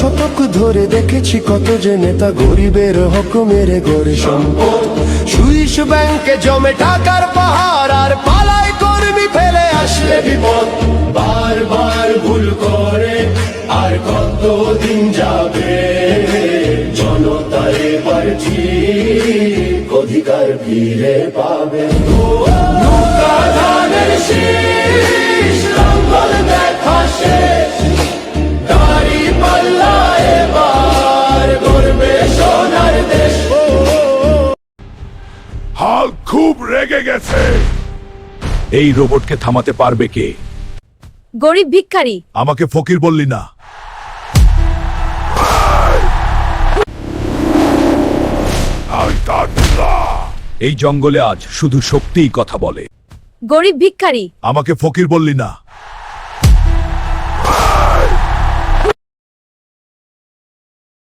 শতক ধরে দেখেছি কত যে নেতা গরিবের হক মেরে গড়ে সম্পদ। সুইস ব্যাংকে জমে টাকার পাহাড়, আর পালায় কর্মী ফেলে আসলে বিপদ। বারবার ভুল করে আর কতদিন যাবে, জনতা এবার ঠিক অধিকার ফিরে পাবে। নৌকা ধানের শীষ, লাঙ্গল দেখা শেষ, দাড়ি পাল্লা এবার গড়বে সোনার দেশ। হাল্ক খুব রেগে গেছে। এই রোবটকে থামাতে পারবে কে? গরিব ভিক্ষারি। আমাকে ফকির বললি না। এই জঙ্গলে আজ শুধু শক্তিই কথা বলে। গরিব ভিক্ষারি। আমাকে ফকির বললি না।